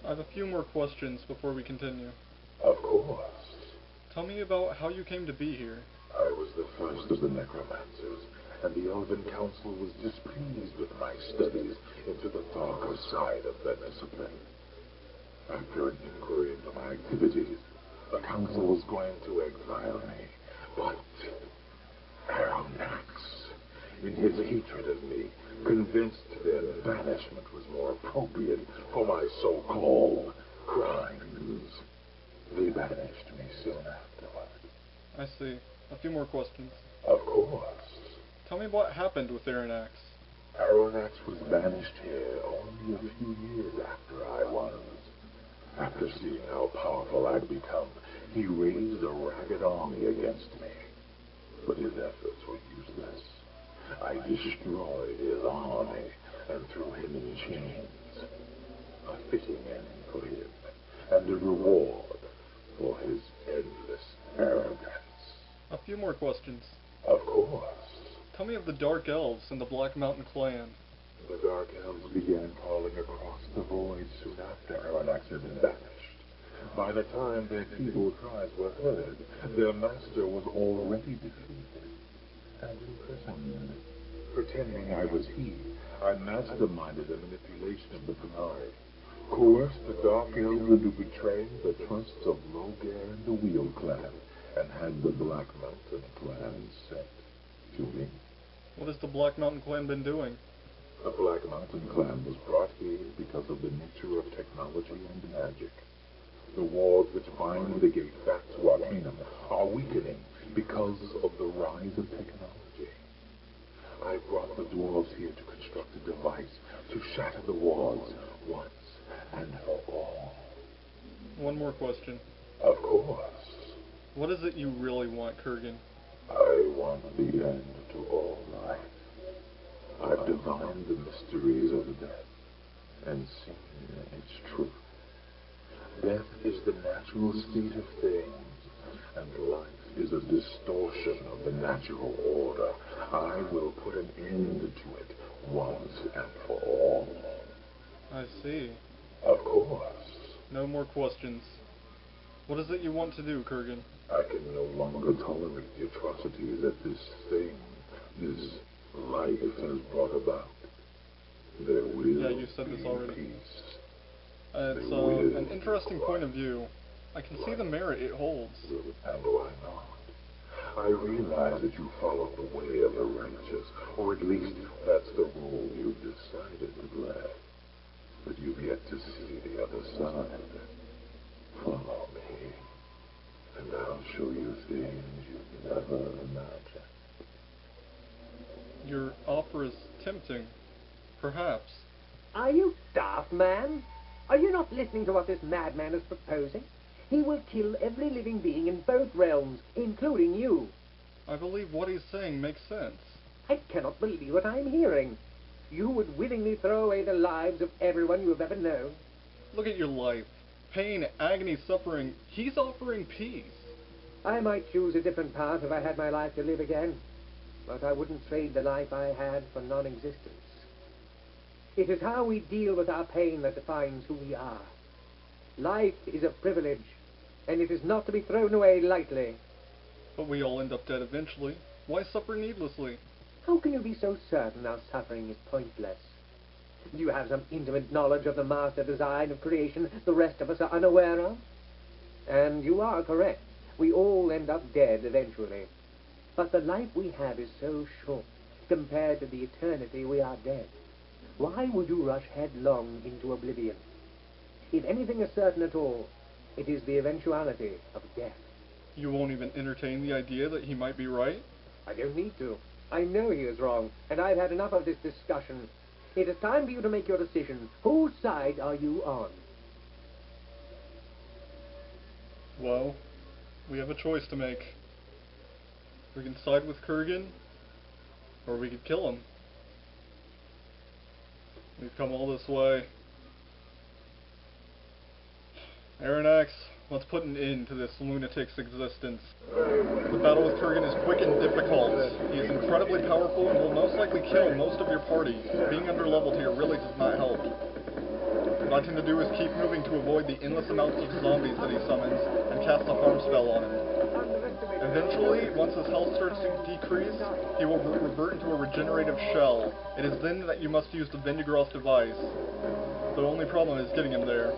I have a few more questions before we continue. Of course. Tell me about how you came to be here. I was the first of the necromancers, and the Elven Council was displeased with my studies into the darker side of their discipline. After an inquiry into my activities, the Council was going to exile me, but Arcanum, in his hatred of me, convinced that banishment was more appropriate for my so-called crimes. They banished me soon afterward. I see. A few more questions. Of course. Tell me what happened with Aranax. Aranax was banished here only a few years after I was. After seeing how powerful I'd become, he raised a ragged army against me. But his efforts were useless. I destroyed his army and threw him in chains. A fitting end for him, and a reward for his endless arrogance. A few more questions. Of course. Tell me of the Dark Elves and the Black Mountain Clan. The Dark Elves began calling across the void soon after Aranax had been banished. By the time their feeble cries were heard, their master was already defeated and imprisoned. Pretending I was he, I masterminded the manipulation of the Panari, coerced the Dark Elves into betraying the trusts of Logar and the Wheel Clan, and had the Black Mountain Clan sent to me. What has the Black Mountain Clan been doing? The Black Mountain Clan was brought here because of the nature of technology and magic. The walls which bind the gate back to Arcanum are weakening because of the rise of technology. I brought the dwarves here to construct a device to shatter the walls once and for all. One more question. Of course. What is it you really want, Kurgan? I want the end to all life. I've divined the mysteries of death and seen its truth. Death is the natural state of things, and life is a distortion of the natural order. I will put an end to it once and for all. I see. Of course. No more questions. What is it you want to do, Kurgan? I can no longer tolerate the atrocities that this life has brought about. There will Yeah, you said this already. It's an interesting point of view. I can see the merit it holds. And why not? I realize that you follow the way of the righteous, or at least that's the role you've decided to play. But you've yet to see the other side. Follow me, and I'll show you things you've never imagined. Your offer is tempting. Perhaps. Are you daft, man? Are you not listening to what this madman is proposing? He will kill every living being in both realms, including you. I believe what he's saying makes sense. I cannot believe what I am hearing. You would willingly throw away the lives of everyone you have ever known. Look at your life. Pain, agony, suffering. He's offering peace. I might choose a different path if I had my life to live again, but I wouldn't trade the life I had for non-existence. It is how we deal with our pain that defines who we are. Life is a privilege, and it is not to be thrown away lightly. But we all end up dead eventually. Why suffer needlessly? How can you be so certain our suffering is pointless? Do you have some intimate knowledge of the master design of creation the rest of us are unaware of? And you are correct. We all end up dead eventually. But the life we have is so short compared to the eternity we are dead. Why would you rush headlong into oblivion? If anything is certain at all, it is the eventuality of death. You won't even entertain the idea that he might be right? I don't need to. I know he is wrong, and I've had enough of this discussion. It is time for you to make your decision. Whose side are you on? Well, we have a choice to make. We can side with Kurgan, or we could kill him. We've come all this way. Aranax, let's put an end to this lunatic's existence. The battle with Kurgan is quick and difficult. He is incredibly powerful and will most likely kill most of your party. Being underleveled here really does not help. What I tend to do is keep moving to avoid the endless amounts of zombies that he summons, and cast a harm spell on him. Eventually, once his health starts to decrease, he will revert into a regenerative shell. It is then that you must use the Vendigroth device. The only problem is getting him there.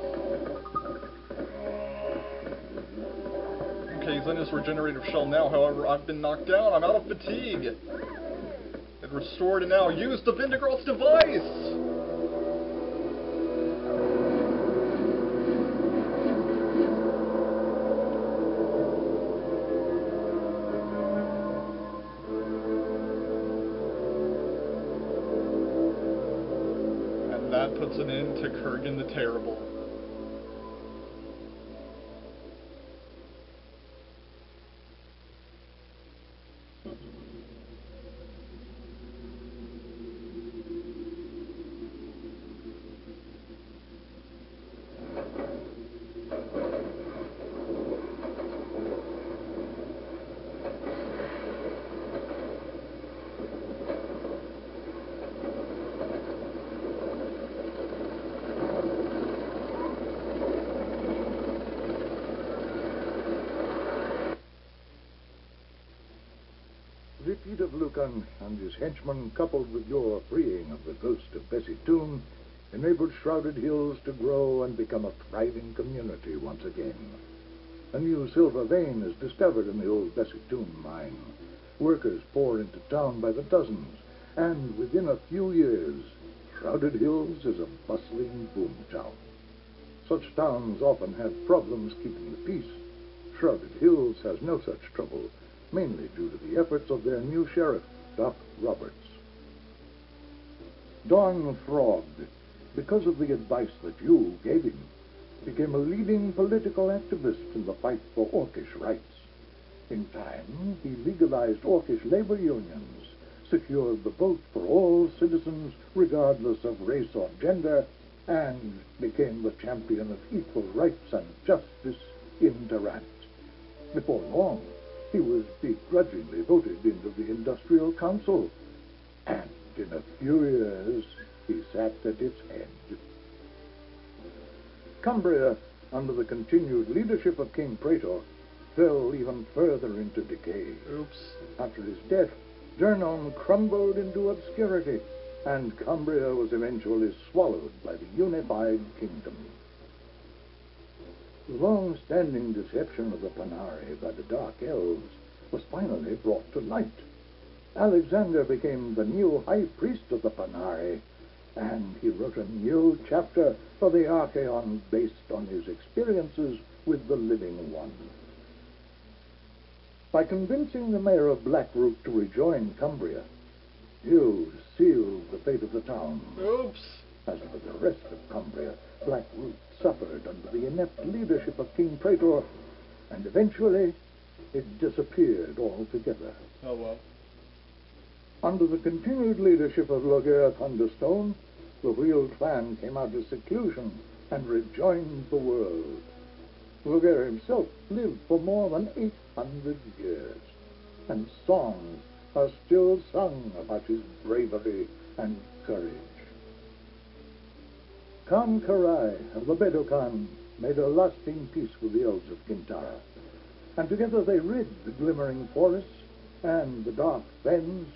Okay, he's in his regenerative shell now, however, I've been knocked down, I'm out of fatigue! It restored and now use the Vendigroth device! And that puts an end to Kurgan the Terrible. The defeat of Lucan and his henchmen, coupled with your freeing of the ghost of Bessie Toon, enabled Shrouded Hills to grow and become a thriving community once again. A new silver vein is discovered in the old Bessie Toon mine. Workers pour into town by the dozens, and within a few years, Shrouded Hills is a bustling boom town. Such towns often have problems keeping the peace. Shrouded Hills has no such trouble, mainly due to the efforts of their new sheriff, Doc Roberts. Don Frog, because of the advice that you gave him, became a leading political activist in the fight for Orcish rights. In time, he legalized Orcish labor unions, secured the vote for all citizens regardless of race or gender, and became the champion of equal rights and justice in Durant. Before long, he was begrudgingly voted into the Industrial Council, and in a few years he sat at its head. Cumbria, under the continued leadership of King Praetor, fell even further into decay. Oops. After his death, Durnon crumbled into obscurity, and Cumbria was eventually swallowed by the unified kingdom. The long-standing deception of the Panari by the Dark Elves was finally brought to light. Alexander became the new high priest of the Panari, and he wrote a new chapter for the Archaeon based on his experiences with the Living One. By convincing the mayor of Blackroot to rejoin Cumbria, you sealed the fate of the town. Oops. As for the rest of Cumbria, Blackroot suffered under the inept leadership of King Praetor, and eventually it disappeared altogether. Oh well. Under the continued leadership of Loghaire Thunderstone, the Wheel clan came out of seclusion and rejoined the world. Loghaire himself lived for more than 800 years, and songs are still sung about his bravery and courage. Khan Karai of the Bedokan made a lasting peace with the elves of Kintara, and together they rid the glimmering forests and the dark fens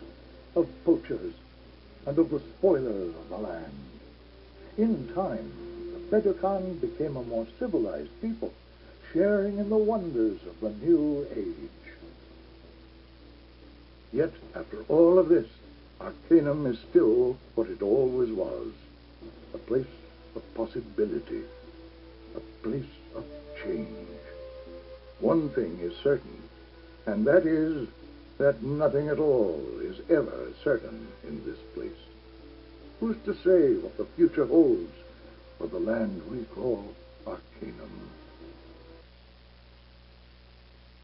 of poachers and of the spoilers of the land. In time, the Bedokan became a more civilized people, sharing in the wonders of the new age. Yet, after all of this, Arcanum is still what it always was, a place of possibility, a place of change. One thing is certain, and that is that nothing at all is ever certain in this place. Who's to say what the future holds for the land we call Arcanum?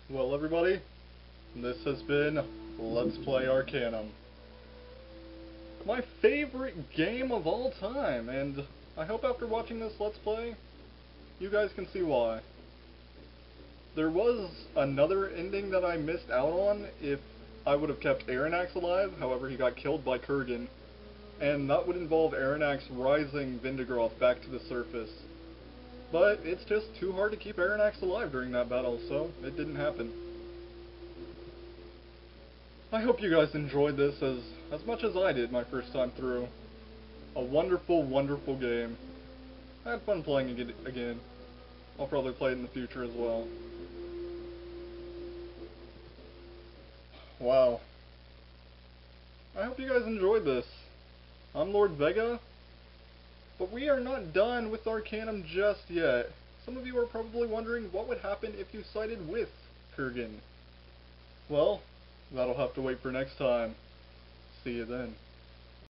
Well, everybody, this has been Let's Play Arcanum. My favorite game of all time, and I hope after watching this Let's Play, you guys can see why. There was another ending that I missed out on if I would have kept Aranax alive, however he got killed by Kurgan. and that would involve Aranax rising Vindigroth back to the surface. But it's just too hard to keep Aranax alive during that battle, so it didn't happen. I hope you guys enjoyed this as much as I did my first time through. A wonderful, wonderful game. I had fun playing it again. I'll probably play it in the future as well. Wow. I hope you guys enjoyed this. I'm Lord Vega, but we are not done with Arcanum just yet. Some of you are probably wondering what would happen if you sided with Kurgan. Well, that'll have to wait for next time. See you then.